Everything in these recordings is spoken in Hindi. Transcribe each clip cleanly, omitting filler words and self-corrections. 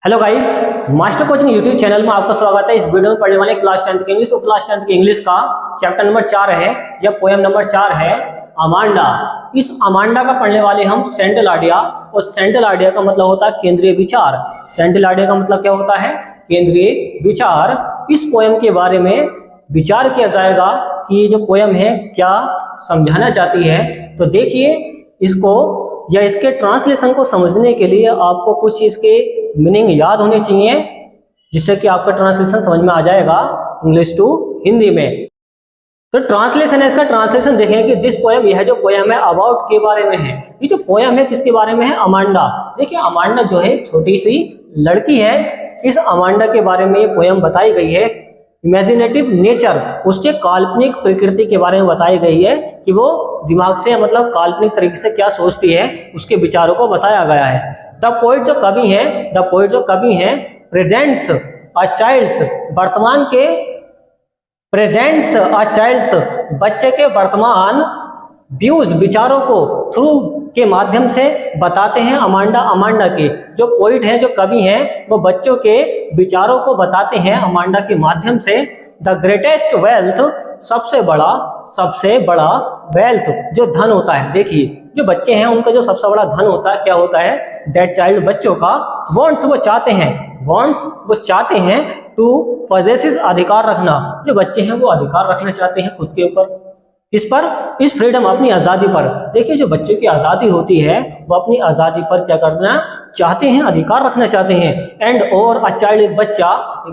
Hello guys, master coaching YouTube channel में आपका स्वागत है। इस वीडियो में पढ़ने वाले क्लास 10th की इंग्लिश और क्लास 10th की इंग्लिश का चैप्टर नंबर 4 है। यह पोएम नंबर 4 है अमांडा। इस अमांडा का पढ़ने वाले हम सेंट्रल आइडिया, और सेंट्रल आइडिया का मतलब होता है केंद्रीय विचार। सेंट्रल आइडिया का मतलब क्या होता है? केंद्रीय विचार। इस पोएम के बारे में विचार किया जाएगा कि ये जो पोएम है क्या समझाना चाहती है। तो देखिए, इसको या इसके ट्रांसलेशन को समझने के लिए आपको कुछ इसके मीनिंग याद होने चाहिए, जिससे कि आपका ट्रांसलेशन समझ में आ जाएगा इंग्लिश टू हिंदी में। तो ट्रांसलेशन है, इसका ट्रांसलेशन देखें कि दिस पोएम, यह जो पोएम है अबाउट के बारे में है। ये जो पोएम है किसके बारे में है? अमांडा। देखिए, अमांडा जो है छोटी सी लड़की है। इस अमांडा के बारे में ये पोएम बताई गई है। इमेजिनेटिव नेचर, उसके काल्पनिक प्रकृति के बारे में बताई गई है कि वो दिमाग से मतलब काल्पनिक तरीके से क्या सोचती है, उसके विचारों को बताया गया है। द पोएट जो कवि हैं प्रेजेंट्स अ चाइल्ड्स, वर्तमान के प्रेजेंट्स अ चाइल्ड्स, बच्चे के वर्तमान व्यूज, विचारों को थ्रू के माध्यम से बताते हैं। अमांडा के जो पोइट हैं, जो कवि हैं, वो बच्चों के विचारों को बताते हैं अमांडा के माध्यम से। द ग्रेटेस्ट वेल्थ, सबसे बड़ा वेल्थ, जो धन होता है। देखिए, जो बच्चे हैं उनका जो सबसे बड़ा धन होता है, क्या होता है? दैट चाइल्ड, बच्चों का। वॉन्ट्स, वो चाहते हैं टू पजेसिस, अधिकार रखना। जो बच्चे हैं वो अधिकार रखना चाहते हैं खुद के ऊपर। इस पर, इस फ्रीडम, अपनी आज़ादी पर। देखिए, जो बच्चों की आज़ादी होती है वो अपनी आज़ादी पर क्या करना चाहते हैं? अधिकार रखना चाहते हैं। एंड और अ चाइल्ड, एक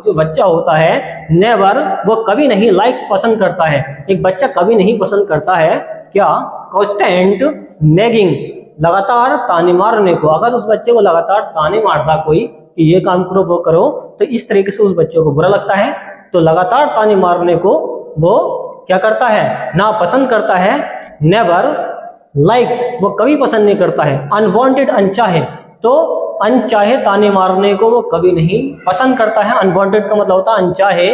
जो बच्चा होता है, नेवर, वो कभी नहीं, लाइक्स, पसंद करता है। एक बच्चा कभी नहीं पसंद करता है क्या? कॉन्स्टेंट नेगिंग, लगातार ताने मारने को। अगर उस बच्चे को लगातार ताने मारता कोई कि ये काम करो वो करो, तो इस तरीके से उस बच्चे को बुरा लगता है। तो लगातार ताने मारने को वो क्या करता है? ना पसंद करता है। नेवर लाइक्स, वो कभी पसंद नहीं करता है। अनवांटेड, अनचाहे, तो अनचाहे ताने मारने को वो कभी नहीं पसंद करता है। अनवांटेड का मतलब होता है अनचाहे।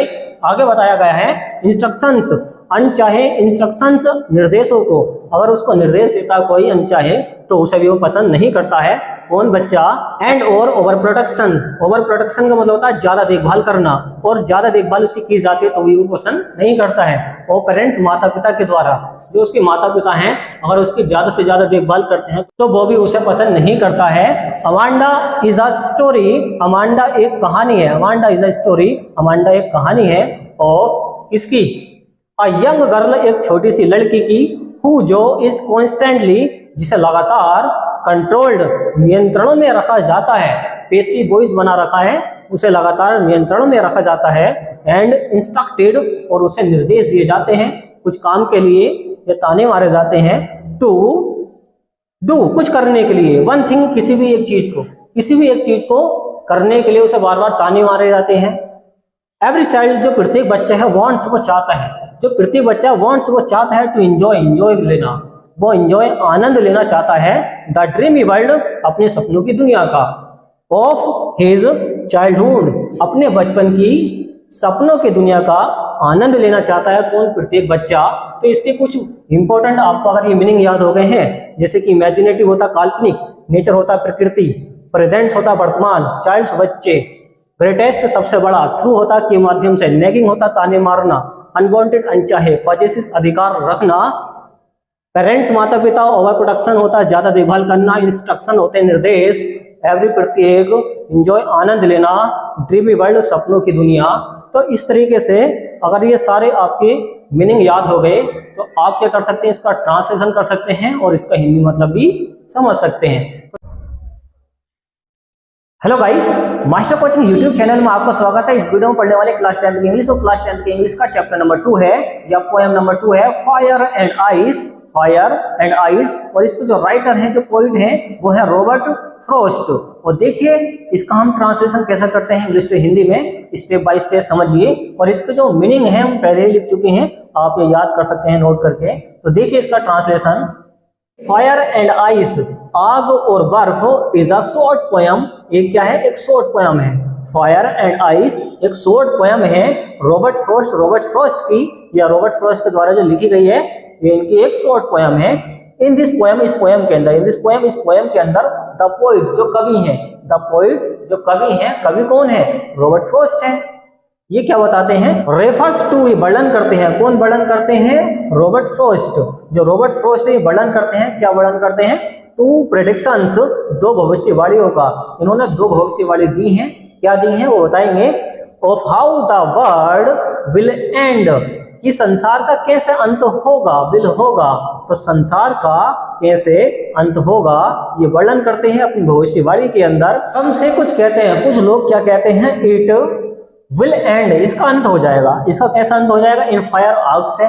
आगे बताया गया है इंस्ट्रक्शंस, अनचाहे इंस्ट्रक्शंस, निर्देशों को। अगर उसको निर्देश देता है कोई अनचाहे, तो उसे भी वो पसंद नहीं करता है। कौन? बच्चा। एंड और ओवर प्रोटेक्शन, ओवर प्रोटेक्शन का मतलब होता है ज्यादा देखभाल करना, और ज्यादा देखभाल उसकी की जाती है तो भी वो पसंद नहीं करता है। और पेरेंट्स, माता पिता के द्वारा, जो उसके माता पिता हैं, अगर उसकी ज्यादा से ज्यादा देखभाल करते हैं तो वो भी उसे पसंद नहीं करता है। Amanda is a story, Amanda एक कहानी है। Amanda is a story, Amanda एक कहानी है। और किसकी? अ यंग गर्ल, एक छोटी सी लड़की की। हु, जो इज कॉन्स्टेंटली, जिसे लगातार कंट्रोल्ड, नियंत्रणों में रखा जाता है। पेसिव वॉइस बना रखा है, उसे लगातार नियंत्रणों में रखा जाता है। एंड इंस्ट्रक्टेड, और उसे निर्देश दिए जाते हैं कुछ काम के लिए, या ताने मारे जाते हैं। टू डू, कुछ करने के लिए। वन थिंग, किसी भी एक चीज को करने के लिए उसे बार बार ताने मारे जाते हैं। एवरी चाइल्ड, जो प्रत्येक बच्चा है, वांट्स, वो चाहता है। जो प्रत्येक बच्चा वांट्स, वो चाहता है टू एंजॉय लेना, वो एंजॉय, आनंद लेना चाहता है। द ड्रीमी वर्ल्ड, अपने सपनों की दुनिया का। ऑफ हिज चाइल्डहुड, अपने बचपन की सपनों की दुनिया का आनंद लेना चाहता है। कौन? प्रत्येक बच्चा। तो इसके कुछ इंपॉर्टेंट आपको अगर ये मीनिंग याद हो गए हैं, जैसे कि इमेजिनेटिव होता काल्पनिक, नेचर होता प्रकृति, प्रेजेंट्स होता वर्तमान, चाइल्ड्स बच्चे, ग्रेटेस्ट सबसे बड़ा, थ्रू होता के माध्यम से, नेगिंग होता ताने मारना, अनवांटेड अनचाहे, पजेसिस अधिकार रखना, पेरेंट्स माता पिता, ओवर प्रोटेक्शन होता है ज्यादा देखभाल करना, इंस्ट्रक्शन होते हैं निर्देश, एवरी प्रत्येक, एंजॉय आनंद लेना, ड्रीमी वर्ल्ड सपनों की दुनिया। तो इस तरीके से अगर ये सारे आपके मीनिंग याद हो गए तो आप क्या कर सकते हैं? इसका ट्रांसलेशन कर सकते हैं और इसका हिंदी मतलब भी समझ सकते हैं। Hello guys, master coaching YouTube channel में आपका स्वागत है। इस वीडियो में पढ़ने वाले क्लास 10th की इंग्लिश और क्लास 10th की इंग्लिश का चैप्टर नंबर 2 है, या पोएम नंबर 2 है फायर एंड आइस। और इसके जो राइटर हैं, जो पोइट हैं, वो है रॉबर्ट फ्रॉस्ट। और देखिए, इसका हम ट्रांसलेशन कैसा करते हैं इंग्लिश टू हिंदी में, स्टेप बाय स्टेप समझिए। और इसके जो मीनिंग है हम पहले ही लिख चुके हैं, आप ये याद कर सकते हैं नोट करके। तो देखिए इसका ट्रांसलेशन। फायर एंड आइस, आग और बर्फ, इज अ शॉर्ट पोएम, एक क्या है? एक शॉर्ट पोएम है। फायर एंड आइस एक शॉर्ट पोएम है रॉबर्ट फ्रॉस्ट की, या रॉबर्ट फ्रॉस्ट के द्वारा जो लिखी गई है, ये इनकी एक शॉर्ट पोएम है। इन दिस पोएम, इस पोएम के अंदर द पोइट जो कवि हैं, द पोइट जो कवि हैं, कवि कौन है? रॉबर्ट फ्रॉस्ट है। ये क्या बताते हैं? रेफर्स टू, ये वर्णन करते हैं, कौन वर्णन करते हैं? Robert Frost. जो रॉबर्ट फ्रॉस्ट है ये वर्णन करते हैं, क्या वर्णन करते हैं? टू प्रेडिक्शंस, दो भविष्यवाणियों का। इन्होंने दो भविष्यवाणी दी हैं, क्या दी हैं वो बताएंगे। Of how the world will and, कि संसार का कैसे अंत होगा, विल होगा, तो संसार का कैसे अंत होगा ये वर्णन करते हैं अपनी भविष्यवाणी के अंदर। हम से कुछ कहते हैं, कुछ लोग क्या कहते हैं? इट विल एंड, इसका अंत हो जाएगा। इसका कैसा अंत हो जाएगा? इन फायर, आग से।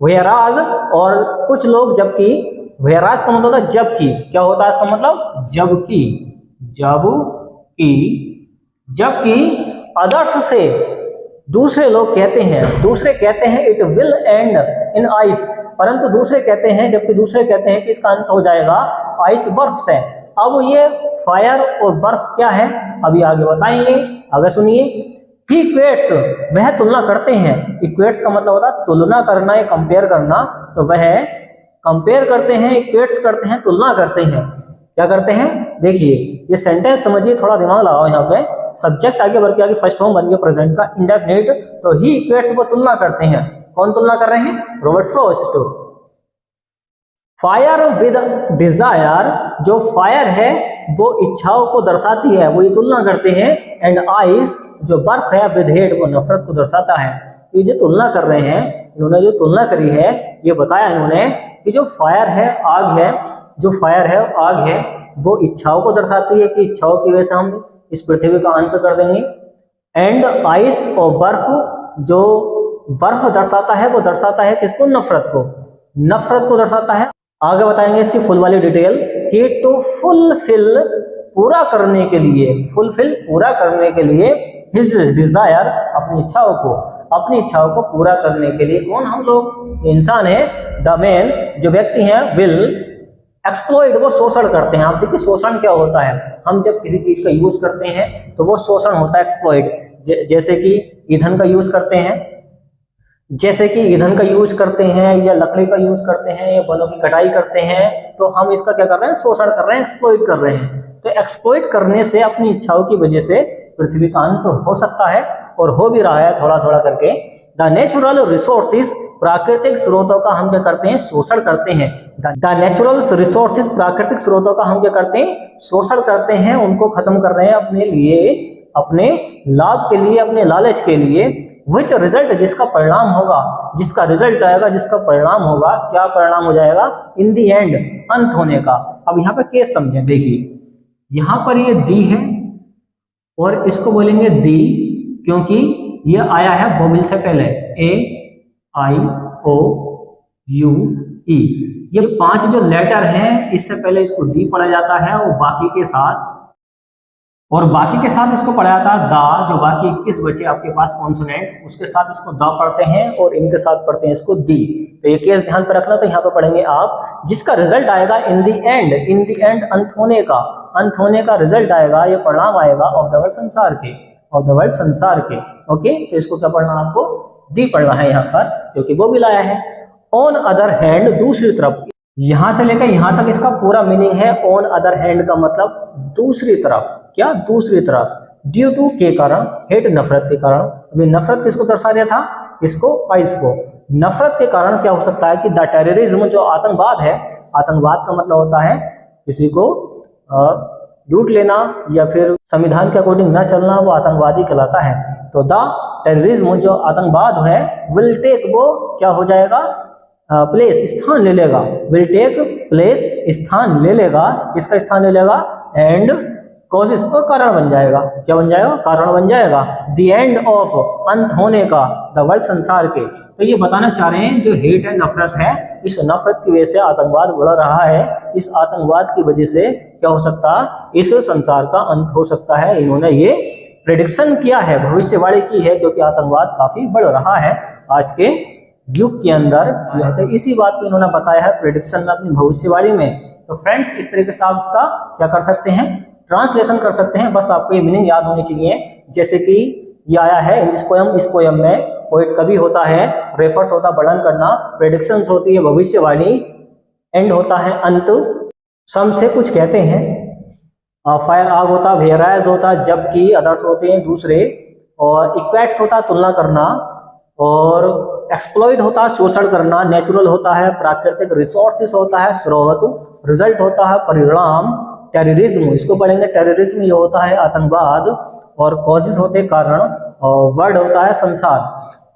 वेयराज, और कुछ लोग जबकि, वेयराज का मतलब होता है जबकि, क्या होता है इसका मतलब? जबकि, जबकि अदर्स से दूसरे लोग कहते हैं, दूसरे कहते हैं it will and in ice, परंतु दूसरे कहते हैं, जबकि दूसरे कहते हैं कि इसका अंत हो जाएगा आइस, बर्फ से। अब ये फायर और बर्फ क्या है अभी आगे बताएंगे, आगे सुनिए। ही इक्वेट्स, वह तुलना करते हैं, इक्वेट्स का मतलब होता है तुलना करना या कंपेयर करना, तो वह कंपेयर करते हैं, इक्वेट्स करते हैं, तुलना करते हैं। क्या करते हैं? देखिए ये सेंटेंस समझिए, थोड़ा दिमाग लगाओ यहाँ पे। सब्जेक्ट आगे बढ़ के आगे फर्स्ट फॉर्म बन गया प्रेजेंट का इंडेफिनिट, तो ही इक्वेट्स वो तुलना करते हैं। कौन तुलना कर रहे हैं? Robert Frost. Fire with desire, जो फायर है वो इच्छाओं को दर्शाती है, वो ये तुलना करते हैं। एंड आइस, जो बर्फ है, विद हेट, वो नफरत को दर्शाता है। ये जो तुलना कर रहे हैं, इन्होंने जो तुलना करी है, ये बताया इन्होंने कि जो फायर है, आग है, जो फायर है, आग है, वो इच्छाओं को दर्शाती है कि इच्छाओं की वजह से हम इस पृथ्वी का अंत कर देंगे। एंड आइस, और बर्फ, जो बर्फ दर्शाता है, वो दर्शाता है किसको? नफरत को, नफरत को दर्शाता है। आगे बताएंगे इसकी फुल वाली डिटेल कि टू फुलफिल, पूरा करने के लिए, फुलफिल पूरा करने के लिए, हिज डिजायर, अपनी इच्छाओं को, अपनी इच्छाओं को पूरा करने के लिए। कौन? हम लोग, इंसान है। द मैन, जो व्यक्ति हैं, विल एक्सप्लॉइट, वो शोषण करते हैं। आप देखिए शोषण क्या होता है, हम जब किसी चीज का यूज करते हैं तो वो शोषण होता है, एक्सप्लॉइट। जैसे कि ईंधन का यूज करते हैं, जैसे कि ईंधन का यूज करते हैं, या लकड़ी का यूज करते हैं, या वनों की कटाई करते हैं, तो हम इसका क्या कर रहे हैं? शोषण कर रहे हैं, एक्सप्लॉइट कर रहे हैं। तो एक्सप्लॉइट करने से, अपनी इच्छाओं की वजह से पृथ्वी का अंत हो सकता है, और हो भी रहा है थोड़ा थोड़ा करके। द नेचुरल रिसोर्सेज, प्राकृतिक स्रोतों का हम क्या करते हैं? शोषण करते हैं। द नेचुरल रिसोर्सेज, प्राकृतिक स्रोतों का हम क्या करते हैं? शोषण करते हैं, उनको खत्म कर रहे हैं अपने लिए, अपने लाभ के लिए, अपने लालच के लिए। विच रिजल्ट, जिसका परिणाम होगा, जिसका रिजल्ट आएगा, जिसका परिणाम होगा, क्या परिणाम हो जाएगा? इन दी एंड, अंत होने का। अब यहाँ पे केस समझें, देखिए यहाँ पर ये दी है और इसको बोलेंगे दी, क्योंकि ये आया है वोवेल से पहले, ए आई ओ यू ई, ये 5 जो लेटर हैं, इससे पहले इसको दी पढ़ा जाता है, और बाकी के साथ इसको पढ़ा जाता है दा। जो बाकी 21 बचे आपके पास कॉन्सोनेंट, उसके साथ इसको दा पढ़ते हैं, और इनके साथ पढ़ते हैं इसको दी। तो ये केस ध्यान पे रखना। तो यहाँ पे पढ़ेंगे आप, जिसका रिजल्ट आएगा इन दी एंड, इन दी एंड, अंत होने का, अंत होने का रिजल्ट आएगा, ये परिणाम आएगा ऑफ द वर्ल्ड, संसार के, ऑफ द वर्ल्ड, संसार के। ओके, तो इसको क्या पढ़ना? आपको दी पढ़ना है यहाँ पर, क्योंकि वो भी लाया है। ऑन अदर हैंड, दूसरी तरफ, यहां से लेकर यहां तक इसका पूरा मीनिंग है। ऑन अदर हैंड का मतलब दूसरी तरफ, क्या? दूसरी तरफ। ड्यू टू, के कारण, हेट, नफरत के कारण। अभी नफरत किसको दर्शा दिया था? इसको, आइस को। नफरत के कारण क्या हो सकता है कि द टेररिज्म, जो आतंकवाद है, आतंकवाद का मतलब होता है किसी को लूट लेना या फिर संविधान के अकॉर्डिंग न चलना, वो आतंकवादी कहलाता है। तो द टेररिज्म, जो आतंकवाद है, विल टेक, वो क्या हो जाएगा? प्लेस, स्थान ले लेगा। विल टेक प्लेस, स्थान ले लेगा। किसका स्थान ले लेगा? एंड कॉजेस, और कारण बन जाएगा। क्या बन जाएगा? कारण बन जाएगा। द एंड ऑफ, अंत होने का, द वर्ल्ड, संसार के। तो ये बताना चाह रहे हैं जो हेट है, नफरत है, इस नफरत की वजह से आतंकवाद बढ़ रहा है। इस आतंकवाद की वजह से क्या हो सकता है? इस संसार का अंत हो सकता है। इन्होंने ये प्रेडिक्शन किया है, भविष्यवाणी की है, क्योंकि आतंकवाद काफी बढ़ रहा है आज के युग के अंदर। तो इसी बात को इन्होंने बताया है प्रेडिक्शन में, अपनी भविष्यवाणी में। तो फ्रेंड्स, इस तरीके से आप इसका क्या कर सकते हैं? ट्रांसलेशन कर सकते हैं। बस आपको ये मीनिंग याद होनी चाहिए। जैसे कि ये आया है इन दिस पोयम, इस पोयम में पोएट कवि होता है, रेफर्स होता है वर्णन करना, प्रेडिक्शंस होती है भविष्यवाणी, एंड होता है अंत, सम से कुछ कहते हैं, फायर आग होता है, वेराइज होता है जबकि, अदर्स होते हैं दूसरे, और इक्वेट्स होता है तुलना करना, और एक्सप्लॉइट होता है शोषण करना, नेचुरल होता है प्राकृतिक, रिसोर्सेस होता है स्रोत, रिजल्ट होता है परिणाम, टेररिज्म इसको पढ़ेंगे, टेररिज्म ये होता है आतंकवाद, और कॉजेस होते हैं कारण, और वर्ड होता है संसार।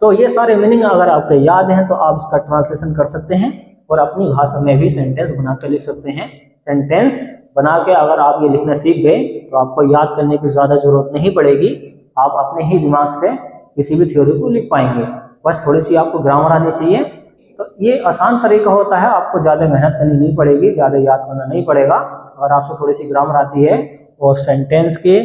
तो ये सारे मीनिंग अगर आपको याद हैं तो आप इसका ट्रांसलेशन कर सकते हैं और अपनी भाषा में भी सेंटेंस बना के लिख सकते हैं। सेंटेंस बना के अगर आप ये लिखना सीख गए तो आपको याद करने की ज़्यादा जरूरत नहीं पड़ेगी, आप अपने ही दिमाग से किसी भी थ्योरी को लिख पाएंगे। बस थोड़ी सी आपको ग्रामर आनी चाहिए। तो ये आसान तरीका होता है, आपको ज़्यादा मेहनत करनी नहीं पड़ेगी, ज़्यादा याद करना नहीं पड़ेगा। अगर आपसे थोड़ी सी ग्रामर आती है और सेंटेंस के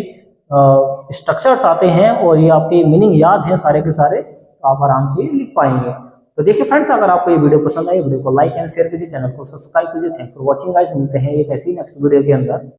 स्ट्रक्चर्स आते हैं और ये आपके मीनिंग याद हैं सारे के सारे, तो आप आराम से लिख पाएंगे। तो देखिए फ्रेंड्स, अगर आपको ये वीडियो पसंद आई, वीडियो को लाइक एंड शेयर कीजिए, चैनल को सब्सक्राइब कीजिए। थैंक्स फॉर वॉचिंग गाइस, मिलते हैं एक ऐसी नेक्स्ट वीडियो के अंदर।